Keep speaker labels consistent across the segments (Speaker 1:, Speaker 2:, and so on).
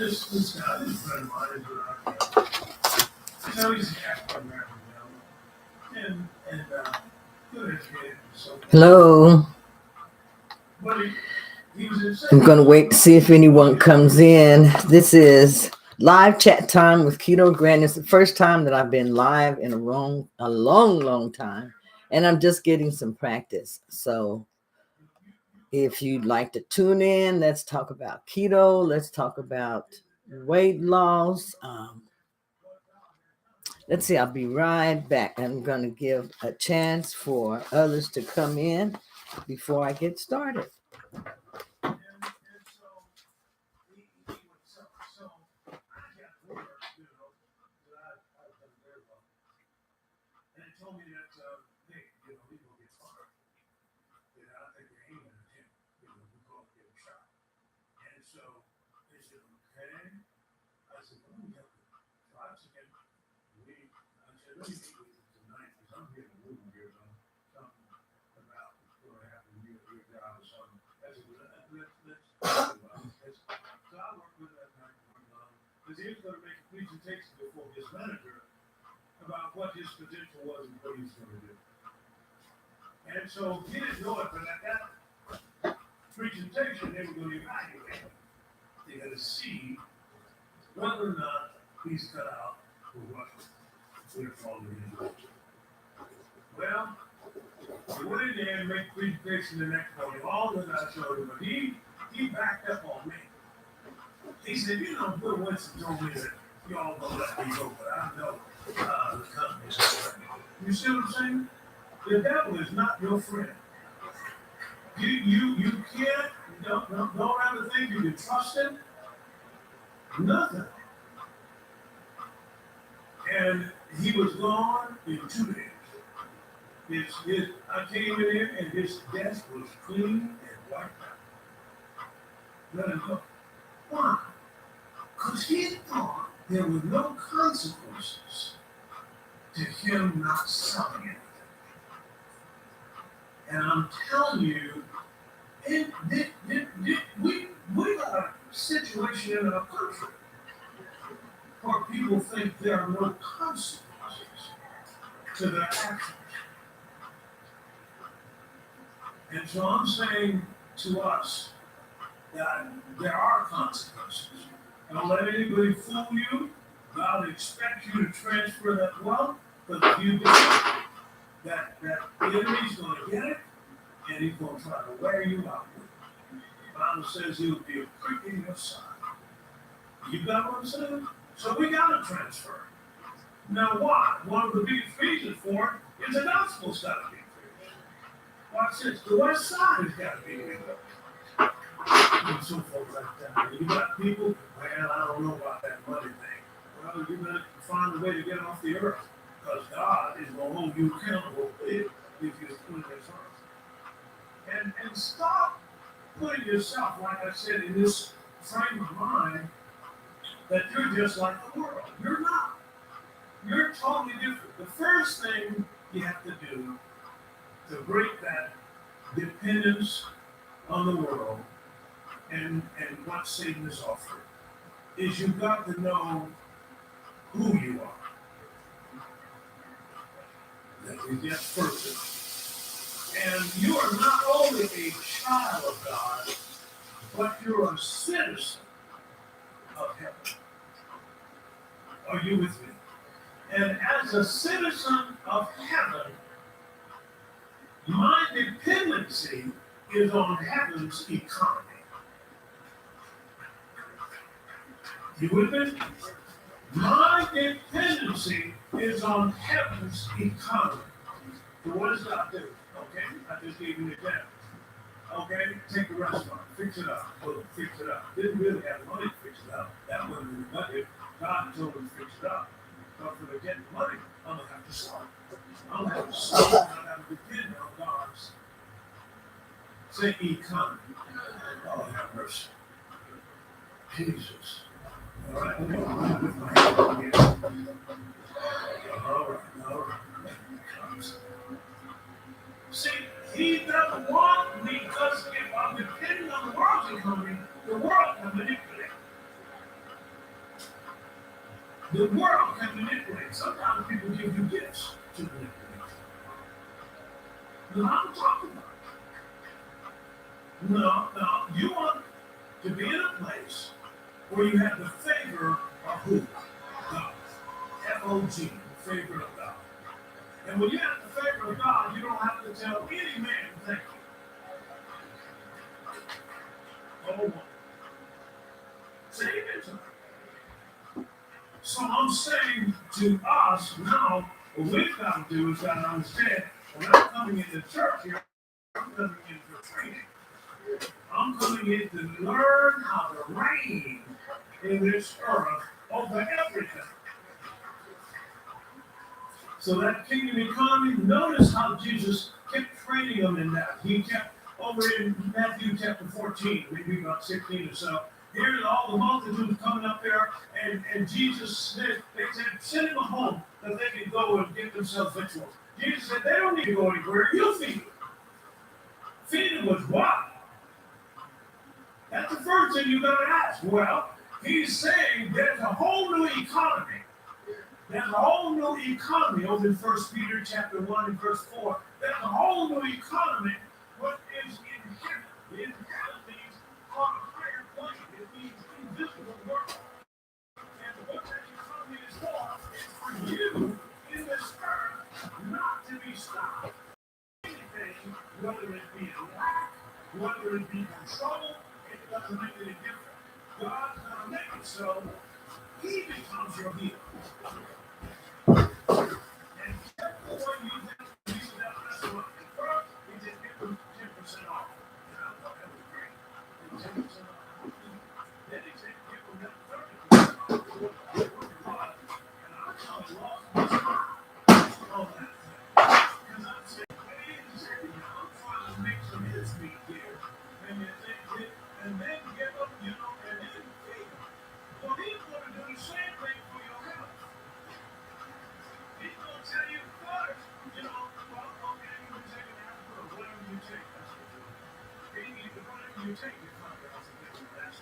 Speaker 1: this guy, this friend of mine, is he's an African American gentleman, and good educated. So hello. But I'm going to wait to see if anyone comes in. This is live chat time with Keto Grant. It's the first time that I've been live in a long time, and I'm just getting some practice. So if you'd like to tune in, let's talk about keto. Let's talk about weight loss. Let's see, I'll be right back. I'm going to give a chance for others to come in before I get started. Because he was going to make a presentation before his manager about what his potential was and what he was going to do. And so he didn't know it, but at that presentation, they were going to evaluate him. They got to see whether or not he's cut out for what they're calling him. Well, he went in there and made a presentation the next morning, all that I showed him, but he backed up on me. He said, Bill Winston told me that y'all gonna let me go, but I know the company is friend. You see what I'm saying? The devil is not your friend. You can't, don't ever think you can trust him. Nothing. And he was gone in 2 days. I came in here and his desk was clean and wiped out. Let him go. Why? Because he thought there were no consequences to him not selling anything. And I'm telling you, we got a situation in our country where people think there are no consequences to their actions. And so I'm saying to us that there are consequences. Don't let anybody fool you. God expects you to transfer that wealth, but if you do, that enemy's going to get it, and he's going to try to wear you out with it. The Bible says he'll be a prick in your side. You got what I'm saying? So we got to transfer. Now why? One of the biggest reasons for it is the gospel's got to be preached. Watch this. The west side has got to be preached. And so forth like that. You got people, well, I don't know about that money thing. Well, you better find a way to get off the earth, because God is going to hold you accountable if you put this earth. And stop putting yourself, like I said, in this frame of mind that you're just like the world. You're not. You're totally different. The first thing you have to do to break that dependence on the world and what Satan is offering is you've got to know who you are. That is just first. And you are not only a child of God, but you're a citizen of heaven. Are you with me? And as a citizen of heaven, my dependency is on heaven's economy. You with me? My dependency is on heaven's economy. So what does God do? Okay, I just gave you an example. Okay, take a restaurant, fix it up, boom, fix it up. Didn't really have money to fix it up. That wasn't in the budget. God told him to fix it up. But for the getting money, I'm gonna have to sell it. I'm gonna have to sell it. I'm gonna have to depend on God's say economy. Oh, have mercy. Jesus. All right, okay. All right. See, he doesn't want me, because if I'm depending on the world's economy, the world can manipulate. The world can manipulate. Sometimes people give you gifts to manipulate. No, I'm talking about. No. You want to be in a place where you have the favor of who? God. F-O-G, the favor of God. And when you have the favor of God, you don't have to tell any man thank you. Oh, say it to him. So I'm saying to us now, what we've got to do is got to understand, when I'm coming into church here, I'm coming in for training. I'm coming in to learn how to reign in this earth over everything. So that kingdom economy, notice how Jesus kept training them in that. He kept, over in Matthew chapter 14, maybe about 16 or so, here's all the multitudes coming up there, and Jesus, they said, send them home that they can go and get themselves victuals. Jesus said, they don't need to go anywhere, you feed them. Feed them with what? That's the first thing you got to ask. Well, he's saying there's a whole new economy. There's a whole new economy over in 1 Peter chapter 1 and verse 4. There's a whole new economy. What is in heaven? The inherit means on a higher plane. It means invisible world. And what that economy is for you in this earth not to be stopped. Anything, whether it be a lack, whether it be control, it doesn't make any difference. God's going to make it so he becomes your healer. And except for what you think you that restaurant at first, you just give them 10% off. And I thought that was great. 10% off. Then they said give them that 30% off. And I thought it lost my spot on that thing. Because I'm saying, wait a second, I'm trying to make some ends meet here. And then give up, and then feed them. Well, he's going to do the same thing for your health. He's going to tell you first, well, okay, you can take an apple or whatever you take. That's what you do. Whatever you take, you're not going to get the best.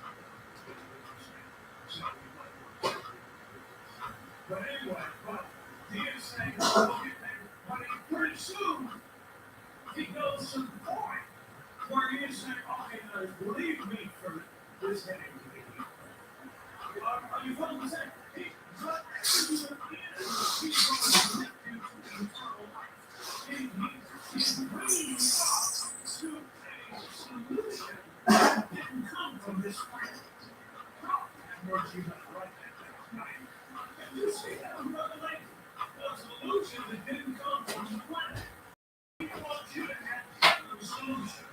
Speaker 1: So you might want to take it. But anyway, he is saying, but pretty soon, he goes to the point where he is saying, okay, now, believe me for this headache to be healed. Are you following what I'm saying? Whatever you are in, he's going to lift you to eternal life. He's bringing you up to a solution that didn't come from this planet. God have mercy, you got to write that down. And you see that in Revelation, a solution that didn't come from the planet. He wants you to have heaven's solution.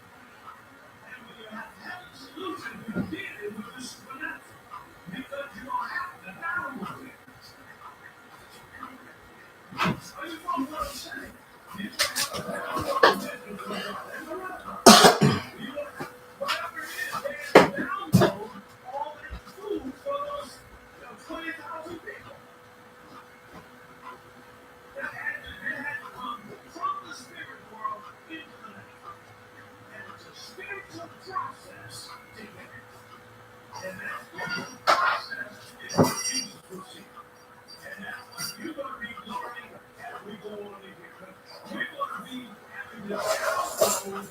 Speaker 1: And when you have heaven's solution, you did it with the supernatural. Because you don't have to download it. Are you following what I'm saying? You don't have to download it. Whatever it is, they have to download all that food for those 20,000 people. That had to come from the spirit world into the natural. And it's a spiritual process to get it. And that spiritual process is what Jesus will see. And that's what you're going to be learning as we go on in here. We're going to be having to download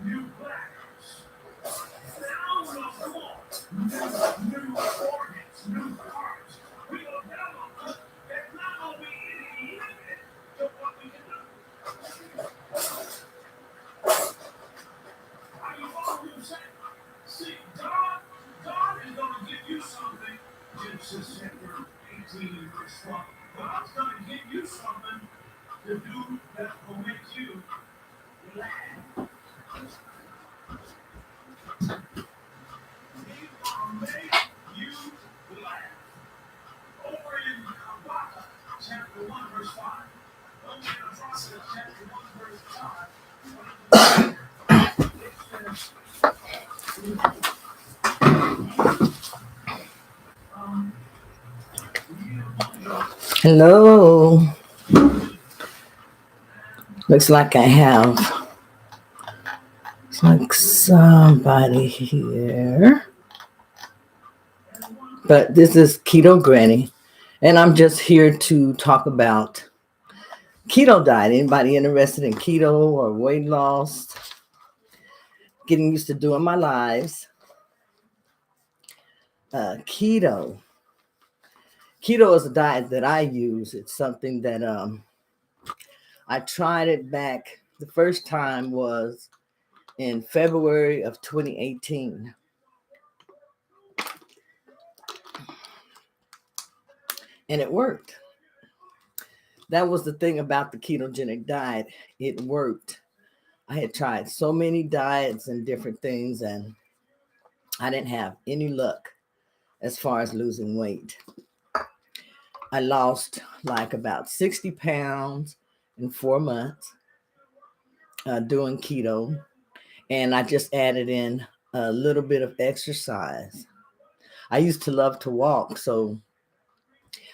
Speaker 1: new bladders. Download more. New organs, new parts. We're going to download. There's not going to be any limit to what we can do. Are you following what I'm saying? See, God is going to give you something. Genesis chapter 18, verse 12. God's going to give you something to do that will make you laugh. He's going to make you laugh. Over in Habakkuk chapter 1, verse 5. Over in the process, chapter 1, verse 5. It says,
Speaker 2: Hello. Looks like I have somebody here. But this is Keto Granny, and I'm just here to talk about keto diet. Anybody interested in keto or weight loss? Getting used to doing my lives. Keto. Keto is a diet that I use. It's something that I tried it back. The first time was in February of 2018, and it worked. That was the thing about the ketogenic diet. It worked. I had tried so many diets and different things, and I didn't have any luck as far as losing weight. I lost like about 60 pounds in 4 months doing keto, and I just added in a little bit of exercise. I used to love to walk, so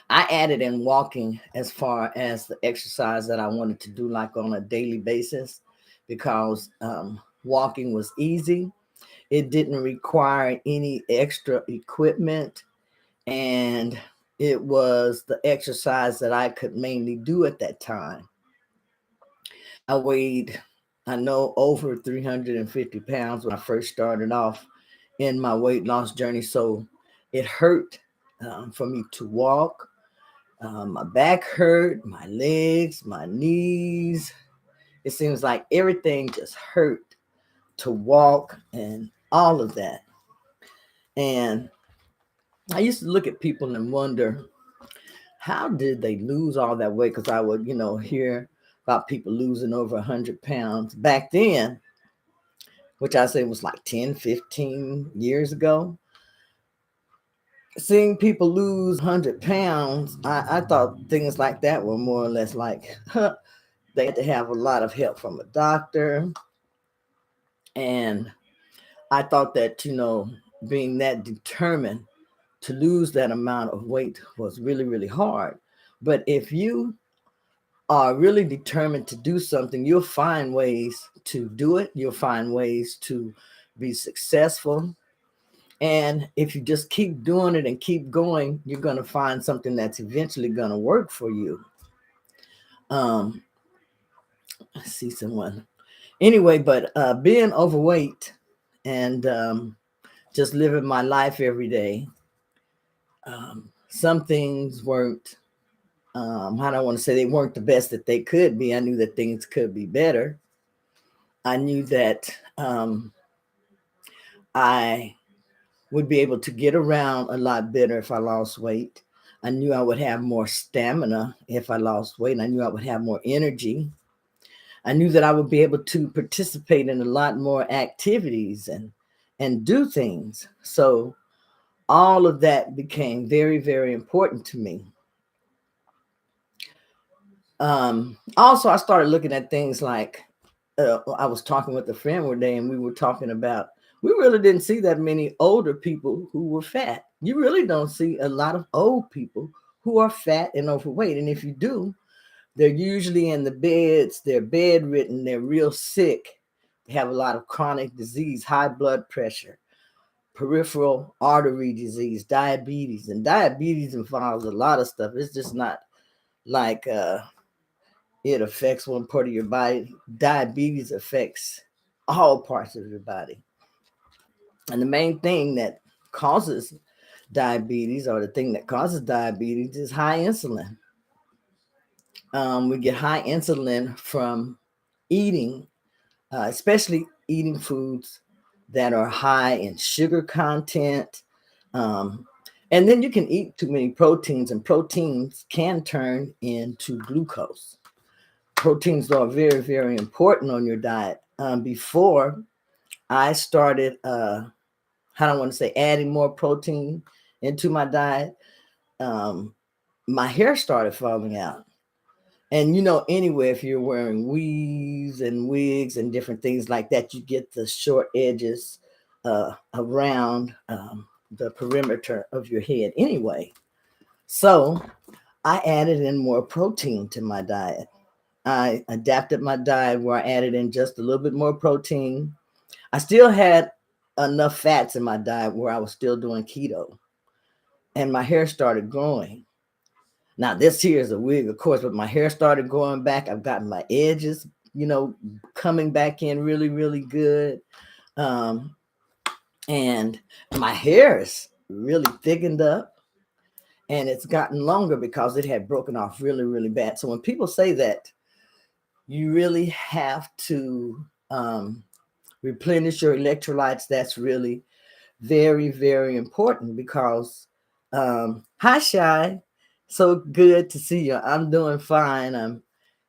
Speaker 2: I added in walking as far as the exercise that I wanted to do, like on a daily basis, because walking was easy. It didn't require any extra equipment, and it was the exercise that I could mainly do at that time. I weighed, I know, over 350 pounds when I first started off in my weight loss journey. So it hurt for me to walk. My back hurt, my legs, my knees. It seems like everything just hurt to walk and all of that. And I used to look at people and wonder, how did they lose all that weight? Because I would, hear about people losing over 100 pounds back then, which I say was like 10, 15 years ago. Seeing people lose 100 pounds, I thought things like that were more or less like, they had to have a lot of help from a doctor. And I thought that, being that determined to lose that amount of weight was really, really hard. But if you are really determined to do something, you'll find ways to do it. You'll find ways to be successful. And if you just keep doing it and keep going, you're going to find something that's eventually going to work for you. I see someone. Anyway, but being overweight and just living my life every day, some things weren't, I don't want to say they weren't the best that they could be. I knew that things could be better. I knew that I would be able to get around a lot better if I lost weight. I knew I would have more stamina if I lost weight. I knew I would have more energy. I knew that I would be able to participate in a lot more activities and do things. So all of that became very, very important to me. Also, I started looking at things like, I was talking with a friend one day, and we were talking about, we really didn't see that many older people who were fat. You really don't see a lot of old people who are fat and overweight. And if you do, they're usually in the beds, they're bedridden, they're real sick. They have a lot of chronic disease, high blood pressure, peripheral artery disease, diabetes. And diabetes involves a lot of stuff. It's just not like it affects one part of your body. Diabetes affects all parts of your body. And the main thing that causes diabetes, or the thing that causes diabetes, is high insulin. We get high insulin from eating, especially eating foods that are high in sugar content. And then you can eat too many proteins, and proteins can turn into glucose. Proteins are very, very important on your diet. Before I started, I don't want to say adding more protein into my diet, my hair started falling out. And anyway, if you're wearing weaves and wigs and different things like that, you get the short edges around the perimeter of your head anyway. So I added in more protein to my diet. I adapted my diet where I added in just a little bit more protein. I still had enough fats in my diet where I was still doing keto. and my hair started growing. Now, this here is a wig, of course, but my hair started growing back. I've gotten my edges, coming back in really, really good. Um, and my hair is really thickened up, and it's gotten longer because it had broken off really, really bad. So when people say that you really have to replenish your electrolytes, that's really very, very important because, hi, Shy. So good to see you. I'm doing fine. I'm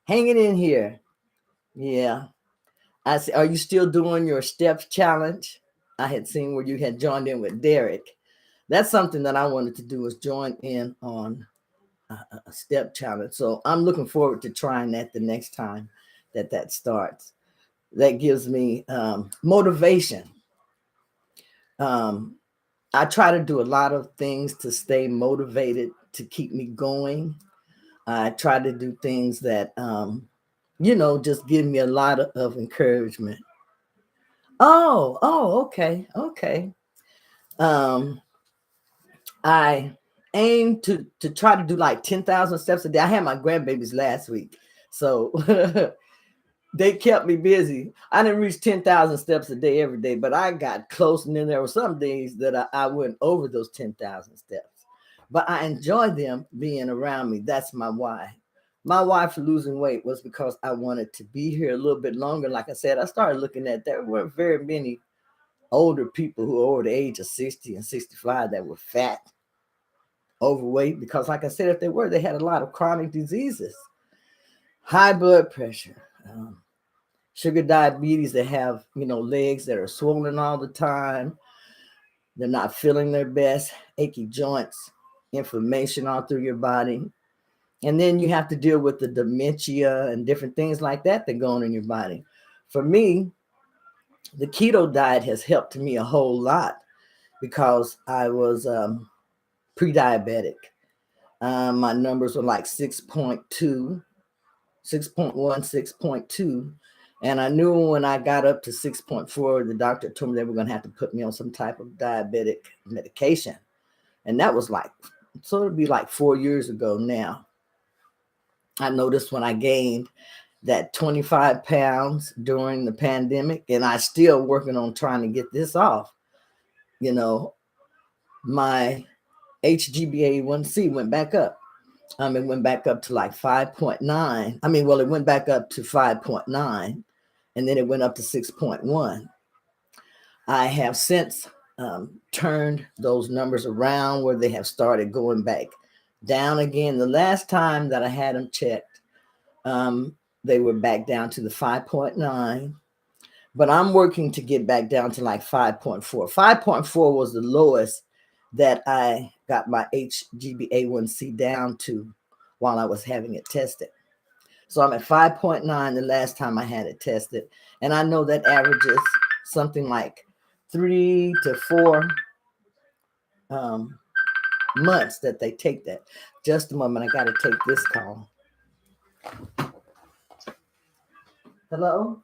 Speaker 2: hanging in here. Yeah. I see. Are you still doing your steps challenge? I had seen where you had joined in with Derek. That's something that I wanted to do, is join in on a step challenge. So I'm looking forward to trying that the next time that starts. That gives me motivation. I try to do a lot of things to stay motivated, to keep me going. I try to do things that, just give me a lot of encouragement. Oh, okay. Um, I aim to try to do like 10,000 steps a day. I had my grandbabies last week, so they kept me busy. I didn't reach 10,000 steps a day every day, but I got close. And then there were some days that I went over those 10,000 steps. But I enjoy them being around me. That's my why. My why for losing weight was because I wanted to be here a little bit longer. Like I said, I started looking at, there weren't very many older people who are over the age of 60 and 65 that were fat, overweight, because like I said, if they were, they had a lot of chronic diseases, high blood pressure, sugar diabetes, that have, legs that are swollen all the time. They're not feeling their best, achy joints, inflammation all through your body. And then you have to deal with the dementia and different things like that go on in your body. For me, the keto diet has helped me a whole lot because I was pre-diabetic. My numbers were like 6.2, 6.1, 6.2. And I knew when I got up to 6.4, the doctor told me they were going to have to put me on some type of diabetic medication. And that was like, so it'd be like 4 years ago now. I noticed when I gained that 25 pounds during the pandemic, and I still working on trying to get this off. My HbA1c went back up. It went back up to like 5.9. It went back up to 5.9, and then it went up to 6.1. I have since turned those numbers around where they have started going back down again. The last time that I had them checked, they were back down to the 5.9, but I'm working to get back down to like 5.4. 5.4 was the lowest that I got my HbA1c down to while I was having it tested. So I'm at 5.9 the last time I had it tested. And I know that averages something like 3 to 4 months that they take that. Just a moment, I got to take this call. Hello?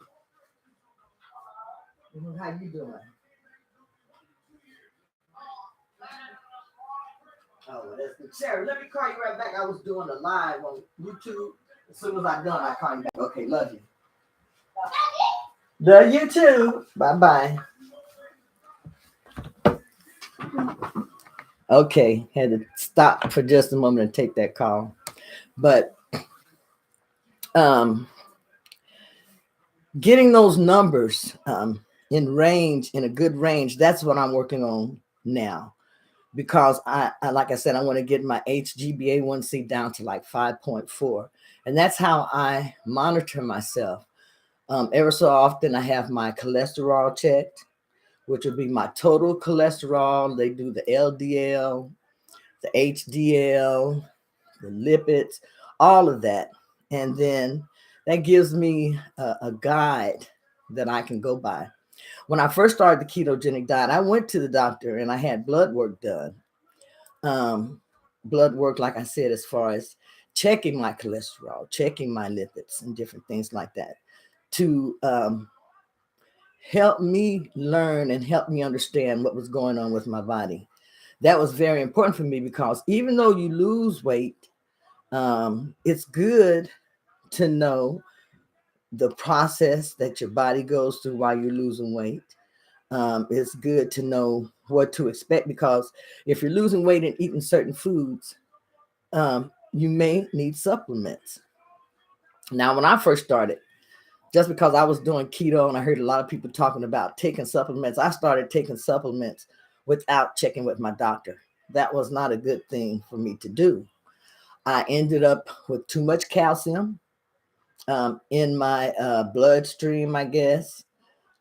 Speaker 2: How you doing? Oh, well, that's good. Sarah, let me call you right back. I was doing a live on YouTube. As soon as I'm done, I'll call you back. Okay, love you. Love you too. Bye-bye. Okay, had to stop for just a moment and take that call. But getting those numbers in range, in a good range, that's what I'm working on now. Because I like I said, I want to get my HbA1c down to like 5.4. And that's how I monitor myself. Ever so often I have my cholesterol checked, which would be my total cholesterol. They do the LDL, the HDL, the lipids, all of that. And then that gives me a guide that I can go by. When I first started the ketogenic diet, I went to the doctor and I had blood work done. Blood work, like I said, as far as checking my cholesterol, checking my lipids and different things like that, to help me learn and help me understand what was going on with my body. that was very important for me because even though you lose weight, it's good to know the process that your body goes through while you're losing weight. It's good to know what to expect because if you're losing weight and eating certain foods, you may need supplements. Now, when I first started, just because I was doing keto and I heard a lot of people talking about taking supplements, I started taking supplements without checking with my doctor. That was not a good thing for me to do. I ended up with too much calcium in my bloodstream, I guess.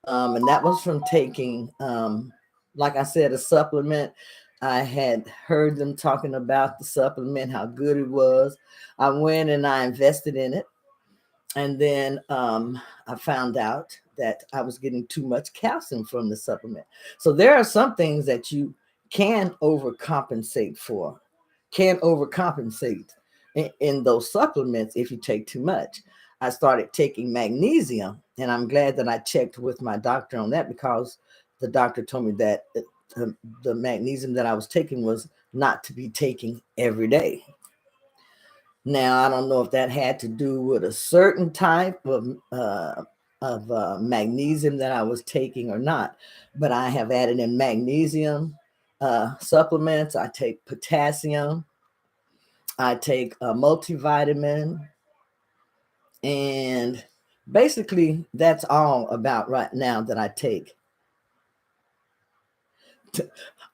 Speaker 2: And that was from taking, like I said, a supplement. I had heard them talking about the supplement, how good it was. I went and I invested in it. And then I found out that I was getting too much calcium from the supplement. So there are some things that you can overcompensate for, can overcompensate in those supplements if you take too much. I started taking magnesium, and I'm glad that I checked with my doctor on that because the doctor told me that the magnesium that I was taking was not to be taken every day. Now, I don't know if that had to do with a certain type of magnesium that I was taking or not, but I have added in magnesium supplements. I take potassium. I take a multivitamin, and basically that's all about right now that I take.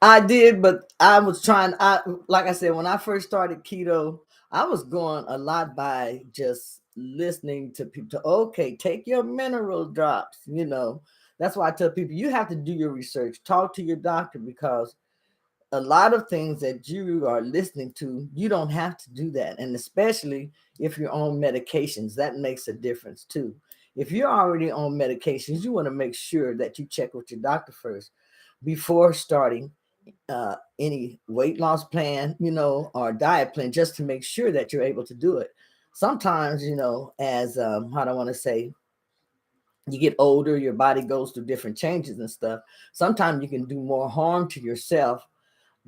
Speaker 2: I did, but I was trying. Like I said, when I first started keto, I was going a lot by just listening to people. Okay, take your mineral drops. That's why I tell people you have to do your research. Talk to your doctor because a lot of things that you are listening to, you don't have to do that. And especially if you're on medications, that makes a difference too. If you're already on medications, you want to make sure that you check with your doctor first before starting any weight loss plan, or diet plan, just to make sure that you're able to do it. Sometimes, as how do I want to say, you get older, your body goes through different changes and stuff. Sometimes you can do more harm to yourself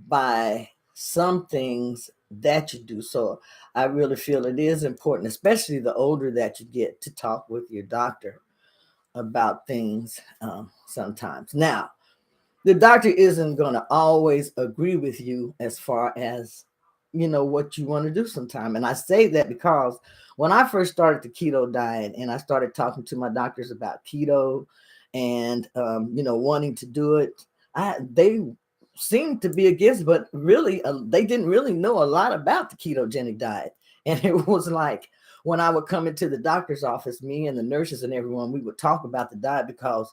Speaker 2: by some things that you do. So I really feel it is important, especially the older that you get, to talk with your doctor about things sometimes. Now, the doctor isn't going to always agree with you as far as what you want to do sometime. And I say that because when I first started the keto diet and I started talking to my doctors about keto and wanting to do it, they seemed to be against, but really they didn't really know a lot about the ketogenic diet. And it was like when I would come into the doctor's office, me and the nurses and everyone, we would talk about the diet because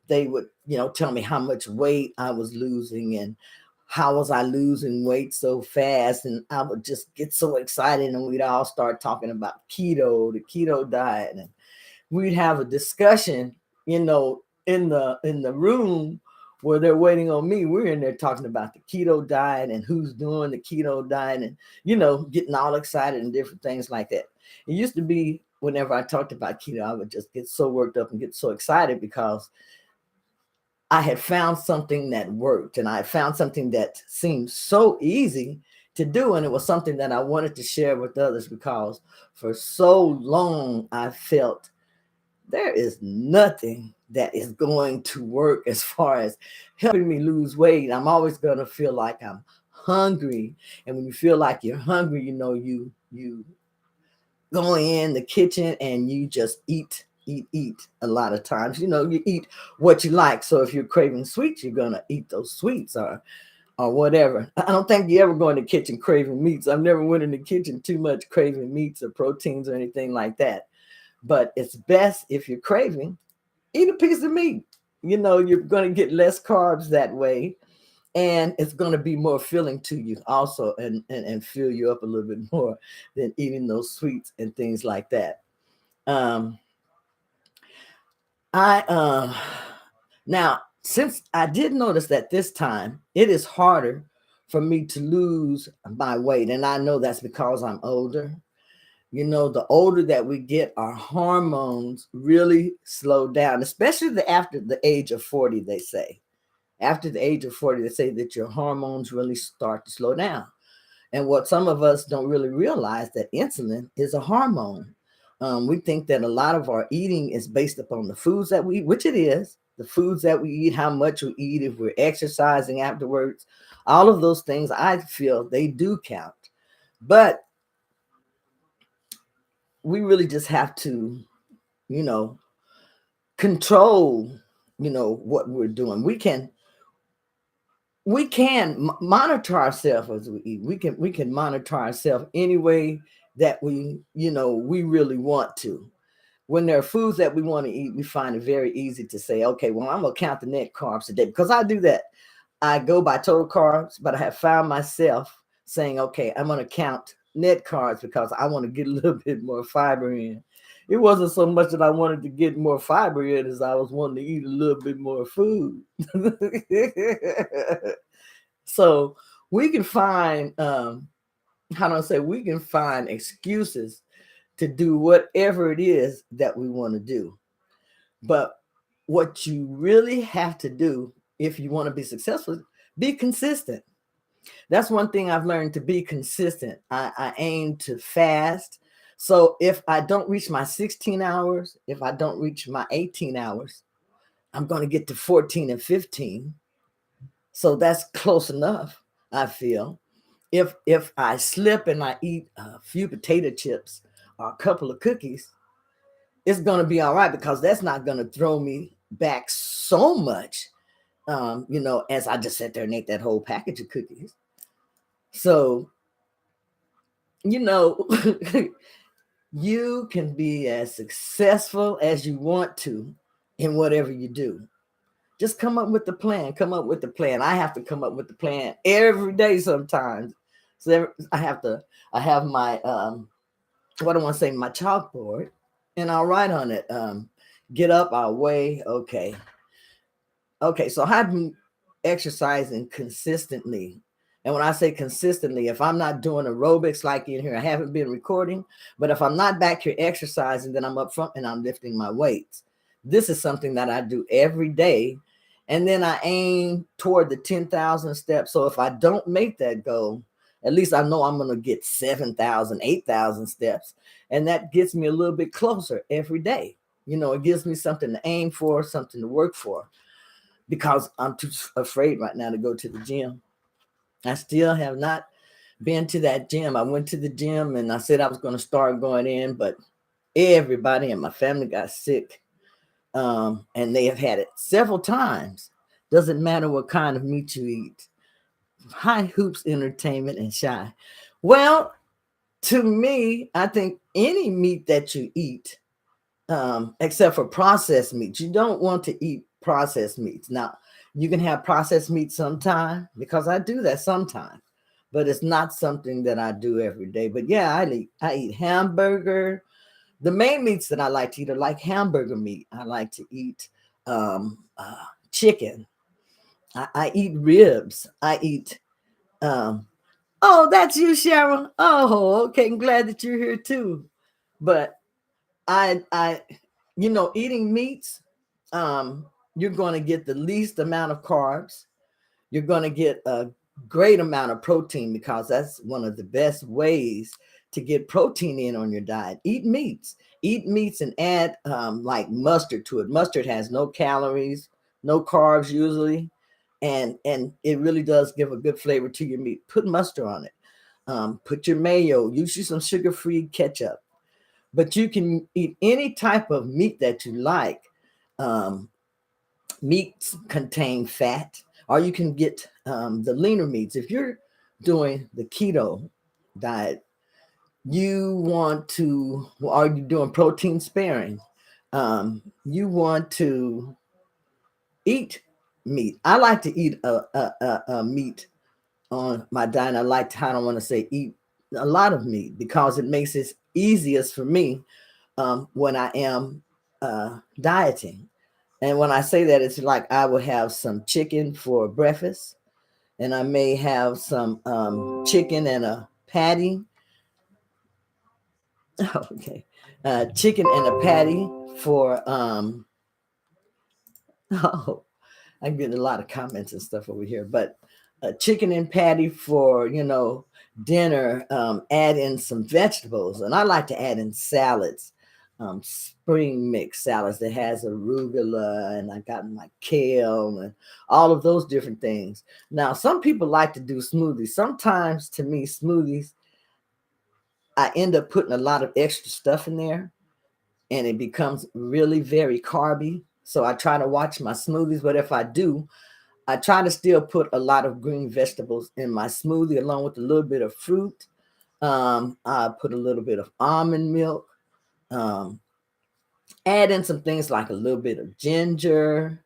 Speaker 2: they would, tell me how much weight I was losing and how was I losing weight so fast. And I would just get so excited and we'd all start talking about the keto diet. And we'd have a discussion, in the room where they're waiting on me. We're in there talking about the keto diet and who's doing the keto diet and, getting all excited and different things like that. It used to be whenever I talked about keto, I would just get so worked up and get so excited because I had found something that worked and I found something that seemed so easy to do. And it was something that I wanted to share with others because for so long I felt there is nothing that is going to work as far as helping me lose weight. I'm always going to feel like I'm hungry. And when you feel like you're hungry, you go in the kitchen and you just eat a lot of times. You eat what you like. So if you're craving sweets, you're gonna eat those sweets or whatever. I don't think you ever go in the kitchen craving meats. I've never went in the kitchen too much craving meats or proteins or anything like that. But it's best if you're craving, eat a piece of meat. You're gonna get less carbs that way. And it's going to be more filling to you also and fill you up a little bit more than eating those sweets and things like that. Um, I Now, since I did notice that this time it is harder for me to lose my weight, and I know that's because I'm older. The older that we get, our hormones really slow down, especially after the age of 40, they say. After the age of 40, they say that your hormones really start to slow down. And what some of us don't really realize that insulin is a hormone. We think that a lot of our eating is based upon the foods that we eat, which it is, the foods that we eat, how much we eat, if we're exercising afterwards, all of those things, I feel they do count. But we really just have to, you know, control, what we're doing. We can monitor ourselves as we eat. We can monitor ourselves any way that we really want to. When there are foods that we want to eat, we find it very easy to say, okay, well, I'm gonna count the net carbs today, because I do that. I go by total carbs, but I have found myself saying, okay, I'm gonna count net carbs because I want to get a little bit more fiber in. It wasn't so much that I wanted to get more fiber in as I was wanting to eat a little bit more food. So we can find how do I say, we can find excuses to do whatever it is that we want to do. But what you really have to do if you want to be successful, be consistent. That's one thing I've learned, to be consistent. I aim to fast. So if I don't reach my 16 hours, if I don't reach my 18 hours, I'm going to get to 14 and 15. So that's close enough, I feel. If I slip and I eat a few potato chips or a couple of cookies, it's going to be all right, because that's not going to throw me back so much, as I just sat there and ate that whole package of cookies. So, you know, you can be as successful as you want to in whatever you do. Just come up with the plan. Come up with the plan. I have to come up with the plan every day sometimes. So I have my, what I want to say, my chalkboard, and I'll write on it, get up, I'll weigh. Okay, so I've been exercising consistently. And when I say consistently, if I'm not doing aerobics like in here, I haven't been recording, but if I'm not back here exercising, then I'm up front and I'm lifting my weights. This is something that I do every day. And then I aim toward the 10,000 steps. So if I don't make that goal, at least I know I'm going to get 7,000, 8,000 steps. And that gets me a little bit closer every day. It gives me something to aim for, something to work for, because I'm too afraid right now to go to the gym. I still have not been to that gym. I went to the gym and I said I was going to start going in, but everybody in my family got sick. And they have had it several times. Doesn't matter what kind of meat you eat. High hoops entertainment and shy. Well, to me, I think any meat that you eat, except for processed meats, you don't want to eat processed meats. Now, you can have processed meat sometime, because I do that sometimes, but it's not something that I do every day. But yeah, I eat hamburger. The main meats that I like to eat are like hamburger meat. I like to eat chicken. I eat ribs. I eat. Oh, that's you, Cheryl. Oh, okay. I'm glad that you're here too. But I, eating meats, you're going to get the least amount of carbs. You're going to get a great amount of protein, because that's one of the best ways to get protein in on your diet. Eat meats and add like mustard to it. Mustard has no calories, no carbs usually, and it really does give a good flavor to your meat. Put mustard on it. Put your mayo. Use you some sugar-free ketchup. But you can eat any type of meat that you like. Um, Meats contain fat, or you can get the leaner meats. If you're doing the keto diet, you want to, are you doing protein sparing? You want to eat meat. I like to eat a meat on my diet. I don't want to say eat a lot of meat, because it makes it easiest for me when I am dieting. And when I say that, it's like I will have some chicken for breakfast, and I may have some chicken and a patty. Okay. Chicken and a patty for, oh, I'm getting a lot of comments and stuff over here, but chicken and patty for, dinner. Add in some vegetables, and I like to add in salads, spring mix salads that has arugula, and I got my kale and all of those different things. Now, some people like to do smoothies. Sometimes, to me, smoothies, I end up putting a lot of extra stuff in there, and it becomes really very carby. So I try to watch my smoothies, but if I do, I try to still put a lot of green vegetables in my smoothie along with a little bit of fruit. I put a little bit of almond milk. Um, Add in some things like a little bit of ginger.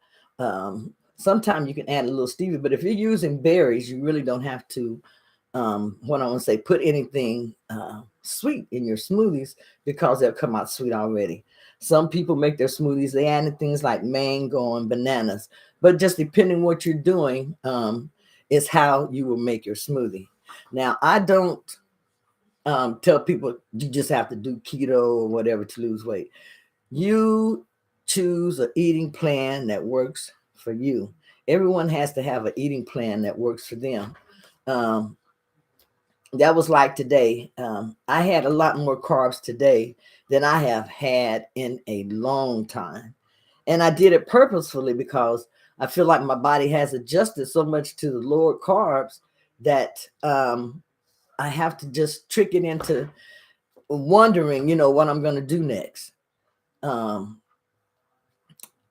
Speaker 2: Sometimes you can add a little stevia, but if you're using berries, you really don't have to. What I want to say, put anything sweet in your smoothies because they'll come out sweet already. Some people make their smoothies, they add in things like mango and bananas, but just depending what you're doing, is how you will make your smoothie. Now, I don't tell people you just have to do keto or whatever to lose weight. You choose an eating plan that works for you. Everyone has to have an eating plan that works for them. Um, that was like today. I had a lot more carbs today than I have had in a long time. And I did it purposefully because I feel like my body has adjusted so much to the lower carbs that I have to just trick it into wondering, what I'm going to do next. Um,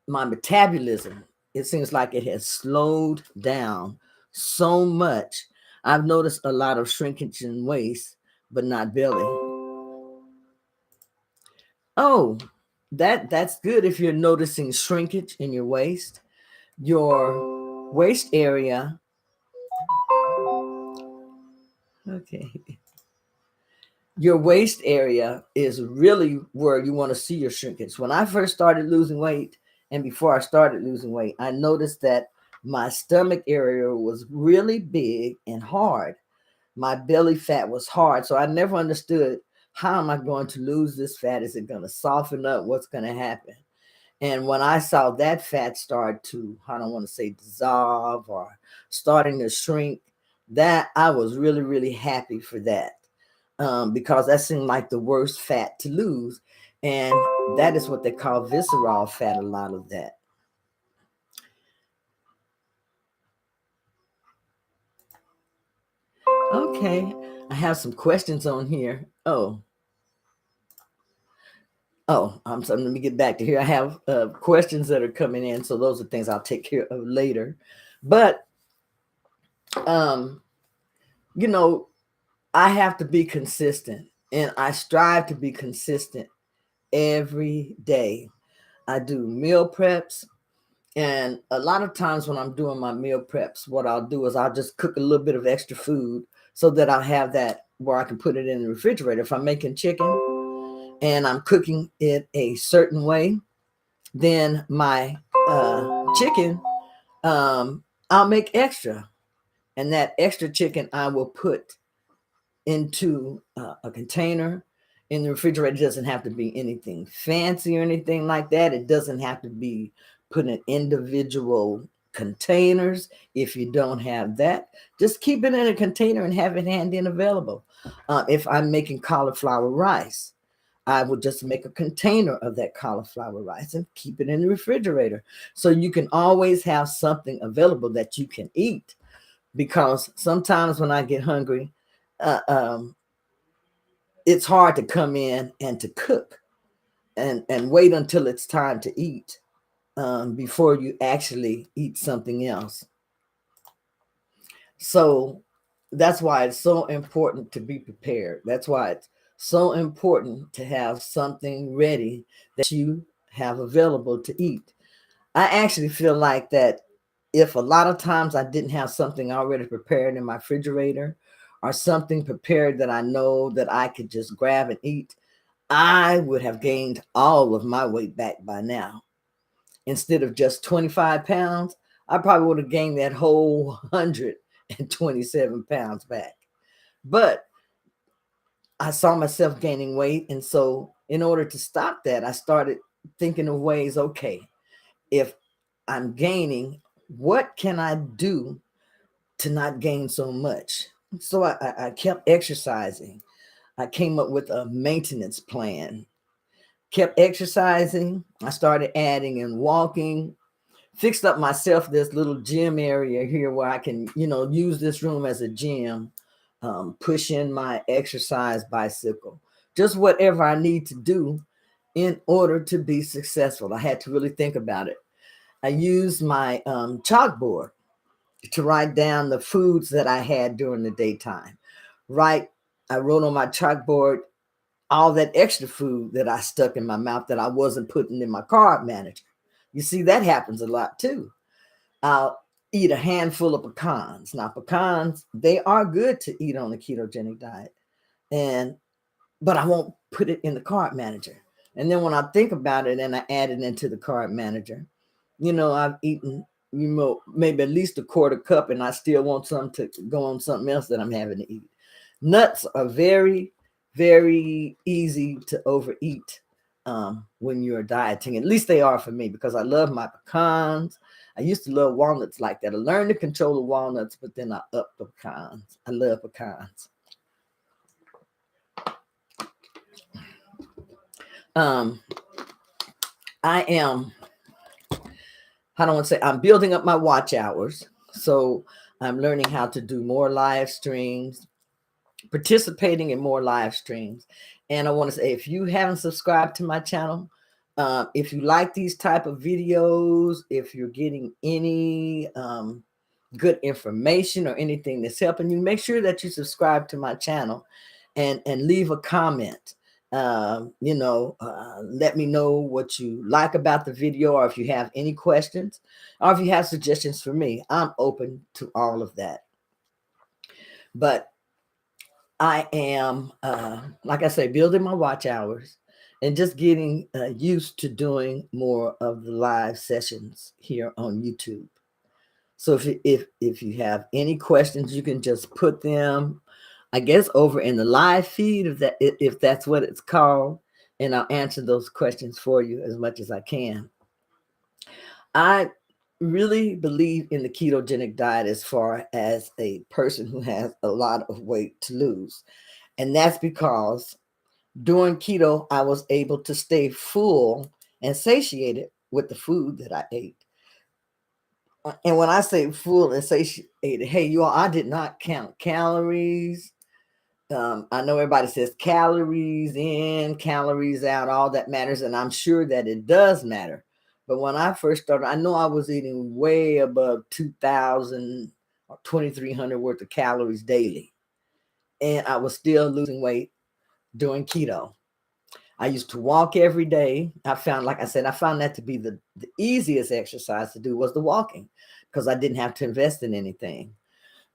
Speaker 2: my metabolism, it seems like it has slowed down so much. I've noticed a lot of shrinkage in waist, but not belly. Oh, that's good if you're noticing shrinkage in your waist. Your waist area, okay. Your waist area is really where you want to see your shrinkage. When I first started losing weight, and before I started losing weight, I noticed that my stomach area was really big and hard. My belly fat was hard. So I never understood, how am I going to lose this fat? Is it going to soften up? What's going to happen? And when I saw that fat start to, I don't want to say dissolve or starting to shrink, that I was really, really happy for that, because that seemed like the worst fat to lose. And that is what they call visceral fat, a lot of that. Okay, I have some questions on here. So let me get back to here. I have questions that are coming in, so those are things I'll take care of later. But um, you know, I have to be consistent, and I strive to be consistent every day. I do meal preps, and a lot of times when I'm doing my meal preps, what I'll do is I'll just cook a little bit of extra food so that I'll have that where I can put it in the refrigerator. If I'm making chicken and I'm cooking it a certain way, then my chicken, I'll make extra. And that extra chicken I will put into a container in the refrigerator. It doesn't have to be anything fancy or anything like that. It doesn't have to be put in individual containers. If you don't have that, just keep it in a container and have it handy and available. If I'm making cauliflower rice, I would just make a container of that cauliflower rice and keep it in the refrigerator. So you can always have something available that you can eat. Because sometimes when I get hungry, uh, um, it's hard to come in and to cook and wait until it's time to eat, before you actually eat something else. So that's why it's so important to be prepared. That's why it's so important to have something ready that you have available to eat. I actually feel like that if a lot of times I didn't have something already prepared in my refrigerator or something prepared that I know that I could just grab and eat, I would have gained all of my weight back by now. Instead of just 25 pounds, I probably would have gained that whole 127 pounds back. But I saw myself gaining weight. And so, in order to stop that, I started thinking of ways, okay, if I'm gaining, what can I do to not gain so much? So I kept exercising. I came up with a maintenance plan, kept exercising. I started adding in walking, fixed up myself this little gym area here where I can, use this room as a gym, push in my exercise bicycle, just whatever I need to do in order to be successful. I had to really think about it. I used my chalkboard to write down the foods that I had during the daytime. I wrote on my chalkboard all that extra food that I stuck in my mouth that I wasn't putting in my carb manager. You see, that happens a lot too. I'll eat a handful of pecans. Now, pecans, they are good to eat on a ketogenic diet, but I won't put it in the carb manager. And then when I think about it and I add it into the carb manager, I've eaten, maybe at least a quarter cup, and I still want some to go on something else that I'm having to eat. Nuts are very, very easy to overeat when you're dieting. At least they are for me, because I love my pecans. I used to love walnuts like that. I learned to control the walnuts, but then I upped the pecans. I love pecans. I am, I don't want to say, I'm building up my watch hours. So I'm learning how to do more live streams, participating in more live streams. And I want to say, if you haven't subscribed to my channel, if you like these type of videos, if you're getting any good information or anything that's helping you, make sure that you subscribe to my channel and leave a comment. Let me know what you like about the video, or if you have any questions, or if you have suggestions for me. I'm open to all of that. But I am, like I say, building my watch hours and just getting used to doing more of the live sessions here on YouTube. So if you have any questions, you can just put them, I guess, over in the live feed, if that's what it's called, and I'll answer those questions for you as much as I can. I really believe in the ketogenic diet as far as a person who has a lot of weight to lose. And that's because during keto, I was able to stay full and satiated with the food that I ate. And when I say full and satiated, hey, you all, I did not count calories. I know everybody says calories in, calories out, all that matters. And I'm sure that it does matter. But when I first started, I know I was eating way above 2,000 or 2,300 worth of calories daily. And I was still losing weight doing keto. I used to walk every day. I found that to be the easiest exercise to do was the walking, because I didn't have to invest in anything.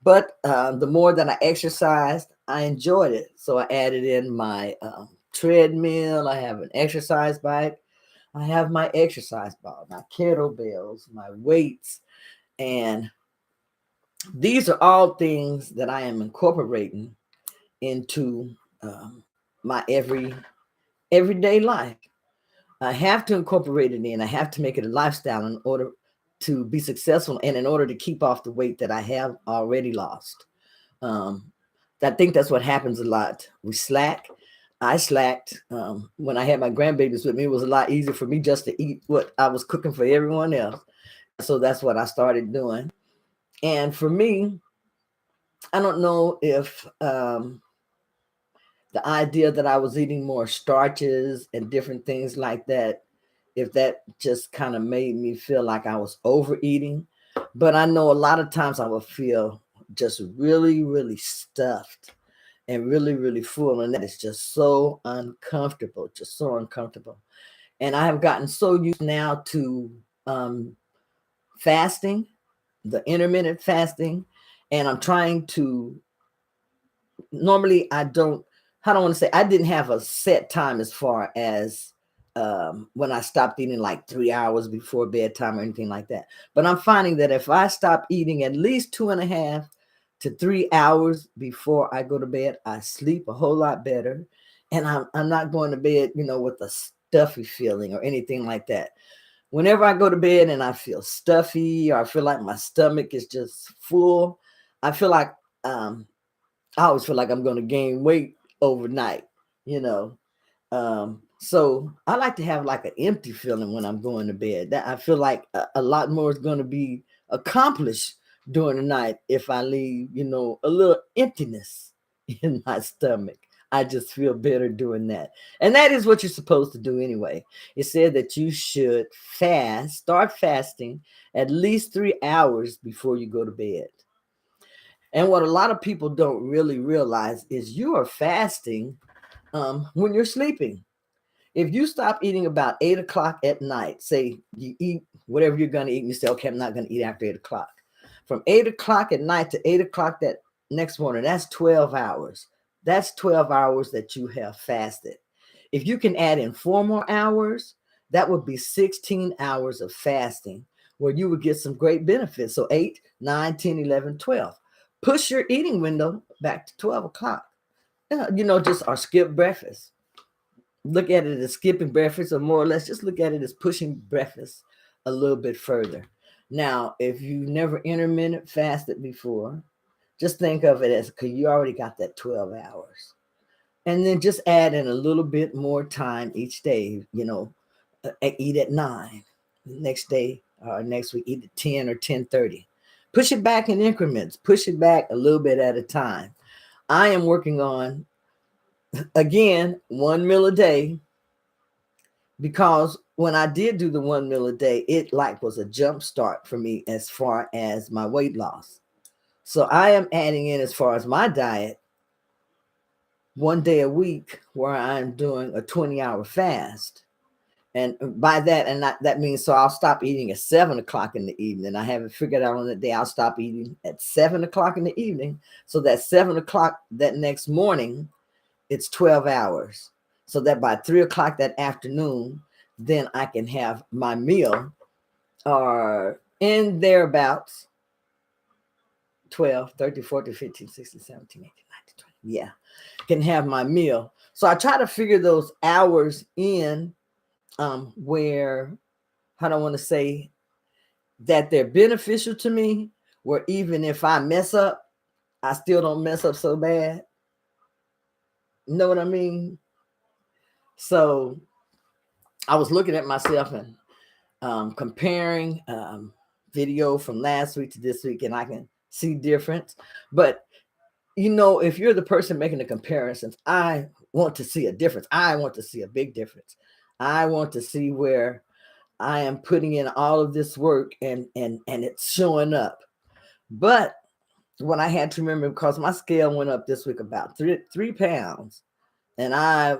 Speaker 2: But the more that I exercised, I enjoyed it. So I added in my treadmill. I have an exercise bike. I have my exercise ball, my kettlebells, my weights. And these are all things that I am incorporating into my everyday life. I have to incorporate it in. I have to make it a lifestyle in order to be successful and in order to keep off the weight that I have already lost. I think that's what happens a lot. We slack. I slacked when I had my grandbabies with me. It was a lot easier for me just to eat what I was cooking for everyone else. So that's what I started doing. And for me, I don't know if the idea that I was eating more starches and different things like that, if that just kind of made me feel like I was overeating. But I know a lot of times I would feel just really, really stuffed and really, really full. And that is just so uncomfortable, just so uncomfortable. And I have gotten so used now to fasting, the intermittent fasting. And I'm trying to, normally I don't want to say, I didn't have a set time as far as when I stopped eating, like 3 hours before bedtime or anything like that. But I'm finding that if I stop eating at least 2.5 to 3 hours before I go to bed, I sleep a whole lot better. And I'm not going to bed, with a stuffy feeling or anything like that. Whenever I go to bed and I feel stuffy or I feel like my stomach is just full, I feel like um, I always feel like I'm going to gain weight overnight, you know. So I like to have like an empty feeling when I'm going to bed. That I feel like a lot more is going to be accomplished during the night if I leave, a little emptiness in my stomach. I just feel better doing that. And that is what you're supposed to do anyway. It said that you should start fasting at least 3 hours before you go to bed. And what a lot of people don't really realize is you are fasting when you're sleeping. If you stop eating about 8 o'clock at night, say you eat whatever you're going to eat, and you say, okay, I'm not going to eat after 8 o'clock. From 8 o'clock at night to 8 o'clock that next morning, that's 12 hours. That's 12 hours that you have fasted. If you can add in 4 more hours, that would be 16 hours of fasting where you would get some great benefits. So 8, 9, 10, 11, 12. Push your eating window back to 12 o'clock. Just or skip breakfast. Look at it as skipping breakfast, or more or less just look at it as pushing breakfast a little bit further. Now, if you've never intermittent fasted before, just think of it as, because you already got that 12 hours. And then just add in a little bit more time each day, eat at 9. Next day or next week, eat at 10 or 10:30. Push it back in increments. Push it back a little bit at a time. I am working on, again, 1 meal a day, because when I did do the 1 meal a day, it like was a jump start for me as far as my weight loss. So I am adding in, as far as my diet, 1 day a week where I'm doing a 20-hour fast. And by that, that means, so I'll stop eating at 7 o'clock in the evening. I haven't figured out on the day I'll stop eating at 7 o'clock in the evening. So that 7 o'clock that next morning, it's 12 hours. So that by 3 o'clock that afternoon, then I can have my meal, or in thereabouts 12, 13, 14, 15, 16, 17, 18, 19, 20. Yeah, can have my meal. So I try to figure those hours in, where, I don't want to say that they're beneficial to me, where even if I mess up, I still don't mess up so bad. Know what I mean? So I was looking at myself and comparing video from last week to this week, and I can see difference. But if you're the person making the comparisons, I want to see a difference. I want to see a big difference. I want to see where I am putting in all of this work and it's showing up. But what I had to remember, because my scale went up this week about 3 pounds, and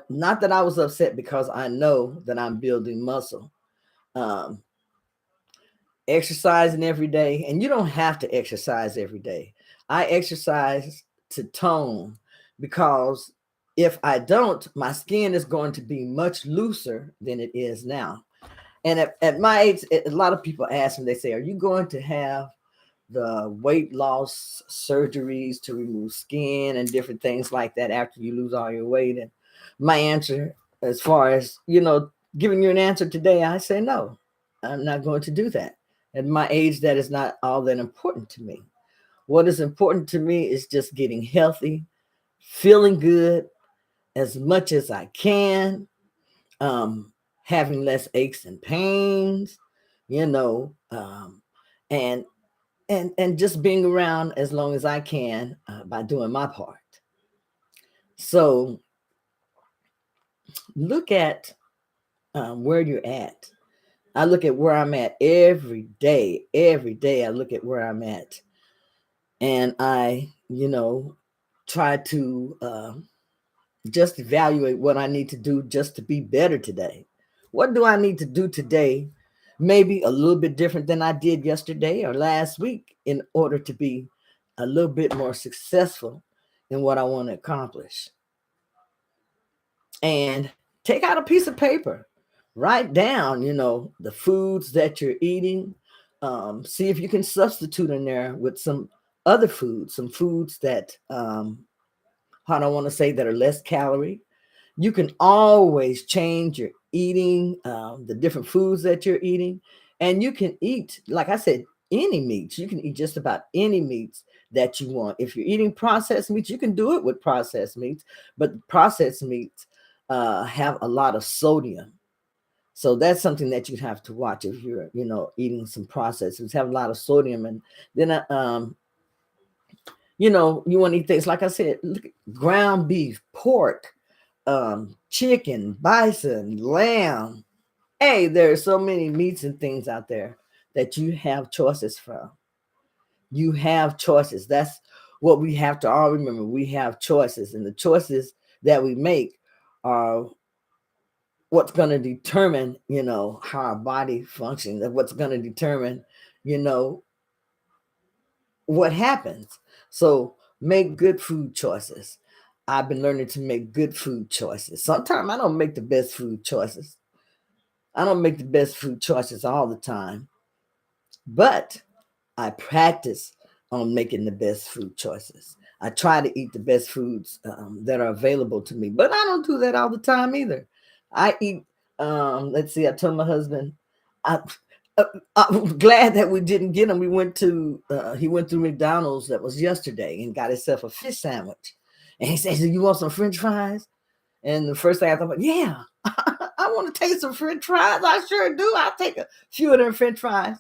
Speaker 2: not that I was upset, because I know that I'm building muscle. Exercising every day, and you don't have to exercise every day. I exercise to tone, because if I don't, my skin is going to be much looser than it is now. And at my age, a lot of people ask me, they say, are you going to have the weight loss surgeries to remove skin and different things like that after you lose all your weight? And my answer, as far as, giving you an answer today, I say, no, I'm not going to do that. At my age, that is not all that important to me. What is important to me is just getting healthy, feeling good as much as I can, having less aches and pains, and just being around as long as I can, by doing my part. So look at where you're at. I look at where I'm at every day. Every day I look at where I'm at. And I, try to just evaluate what I need to do just to be better today. What do I need to do today, maybe a little bit different than I did yesterday or last week, in order to be a little bit more successful in what I want to accomplish? And take out a piece of paper, write down, the foods that you're eating. See if you can substitute in there with some other foods, some foods that, I don't want to say that are less calorie. You can always change your eating, the different foods that you're eating. And you can eat, like I said, any meats. You can eat just about any meats that you want. If you're eating processed meats, you can do it with processed meats, but processed meats have a lot of sodium. So that's something that you have to watch if you're, eating some processed foods. Have a lot of sodium, and then you want to eat things like I said, look, ground beef, pork, chicken, bison, lamb. Hey, there are so many meats and things out there that you have choices from. You have choices. That's what we have to all remember. We have choices, and the choices that we make are what's going to determine, how our body functions, and what's going to determine, you know, what happens. So make good food choices. I've been learning to make good food choices. Sometimes I don't make the best food choices. I don't make the best food choices all the time, but I practice on making the best food choices. I try to eat the best foods that are available to me, but I don't do that all the time either. I eat, let's see, I told my husband, I, uh, I'm glad that we didn't get him. He went through McDonald's that was yesterday and got himself a fish sandwich. And he said, "Do you want some French fries?" And the first thing I thought, yeah, I want to taste some French fries. I sure do. I'll take a few of them French fries.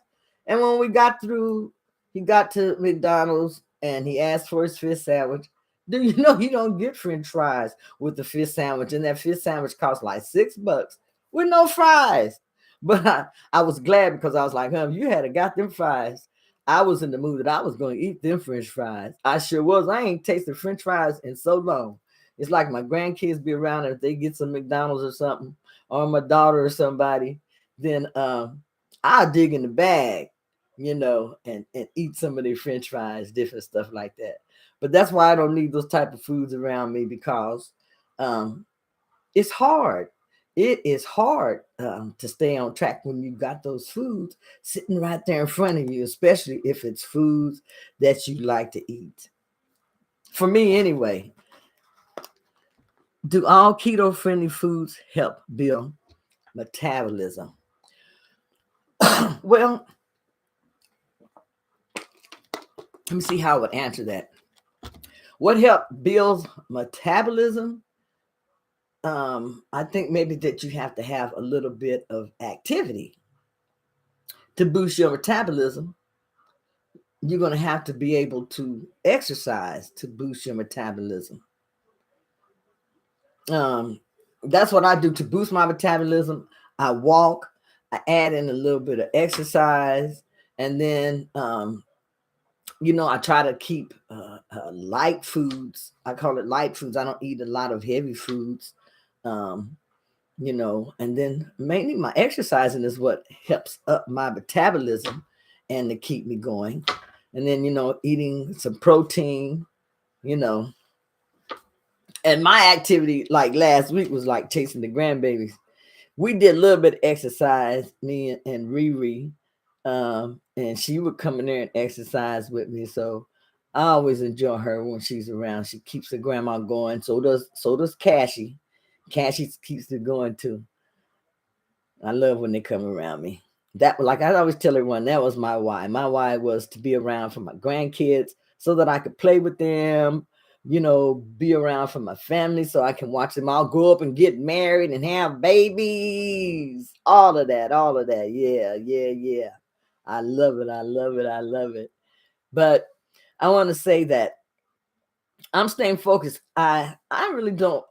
Speaker 2: And when we got through, he got to McDonald's and he asked for his fish sandwich. Do you know you don't get French fries with the fish sandwich? And that fish sandwich cost like $6 with no fries. But I was glad because I was like, if you had got them fries, I was in the mood that I was going to eat them French fries. I sure was. I ain't tasted French fries in so long. It's like my grandkids be around, and if they get some McDonald's or something, or my daughter or somebody, then I'll dig in the bag, and eat some of their French fries, different stuff like that. But that's why I don't need those type of foods around me, because it's hard. It is hard to stay on track when you got those foods sitting right there in front of you, especially if it's foods that you like to eat. For me, anyway, do all keto-friendly foods help build metabolism? Well, let me see how I would answer that. What help builds metabolism? I think maybe that you have to have a little bit of activity to boost your metabolism. You're going to have to be able to exercise to boost your metabolism. That's what I do to boost my metabolism. I walk, I add in a little bit of exercise, and then I try to keep light foods. I call it light foods. I don't eat a lot of heavy foods. And then mainly my exercising is what helps up my metabolism and to keep me going. And then, eating some protein, and my activity like last week was like chasing the grandbabies. We did a little bit of exercise, me and Riri, and she would come in there and exercise with me. So I always enjoy her when she's around. She keeps the grandma going. So does Cassie. Cassie keeps it going too. I love when they come around me. That, like I always tell everyone, that was my why. My why was to be around for my grandkids so that I could play with them, be around for my family so I can watch them all grow up and get married and have babies. All of that. Yeah. I love it. I love it. I love it. But I want to say that I'm staying focused. I really don't.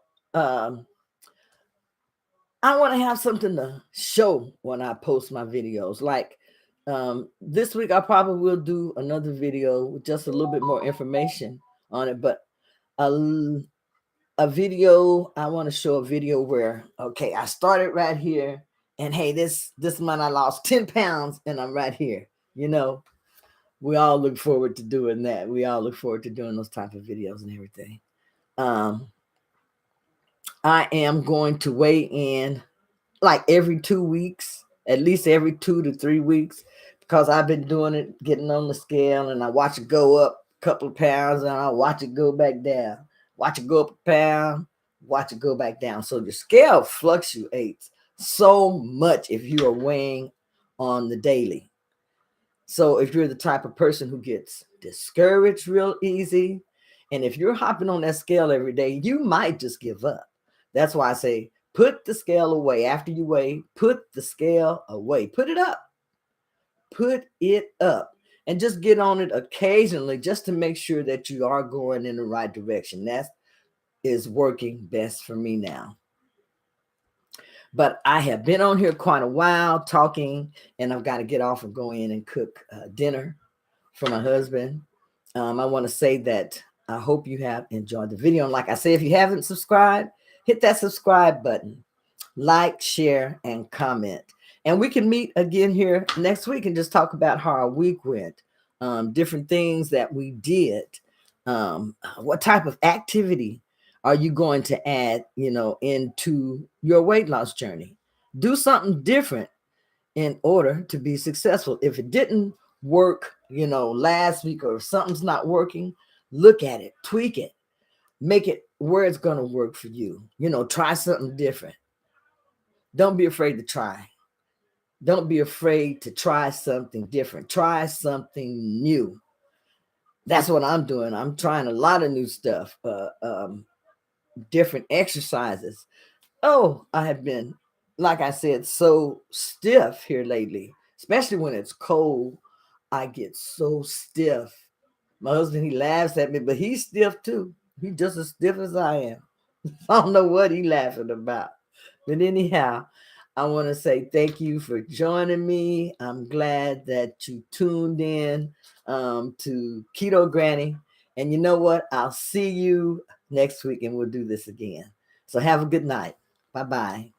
Speaker 2: I want to have something to show when I post my videos. Like this week, I probably will do another video with just a little bit more information on it. But a video, I want to show a video where, okay, I started right here, and hey, this month I lost 10 pounds, and I'm right here. We all look forward to doing that. We all look forward to doing those type of videos and everything. I am going to weigh in like every 2 weeks, at least every 2 to 3 weeks, because I've been doing it, getting on the scale, and I watch it go up a couple of pounds, and I watch it go back down. Watch it go up a pound, watch it go back down. So the scale fluctuates, so much if you are weighing on the daily. So if you're the type of person who gets discouraged real easy, and if you're hopping on that scale every day, you might just give up. That's why I say put the scale away after you weigh, put the scale away, put it up, and just get on it occasionally just to make sure that you are going in the right direction. That is working best for me now. But I have been on here quite a while talking, and I've got to get off and go in and cook dinner for my husband. I want to say that I hope you have enjoyed the video. And like I say, if you haven't subscribed, hit that subscribe button, like, share, and comment. And we can meet again here next week and just talk about how our week went, different things that we did, what type of activity are you going to add, into your weight loss journey? Do something different in order to be successful. If it didn't work, last week, or if something's not working, look at it, tweak it, make it where it's going to work for you. Try something different. Don't be afraid to try. Don't be afraid to try something different. Try something new. That's what I'm doing. I'm trying a lot of new stuff, different exercises. Oh, I have been, like I said, so stiff here lately, especially when it's cold. I get so stiff. My husband, he laughs at me, but he's stiff too. He's just as stiff as I am. I don't know what he's laughing about. But anyhow, I want to say thank you for joining me. I'm glad that you tuned in to Keto Granny. And you know what? I'll see you next week and we'll do this again. So have a good night. Bye-bye.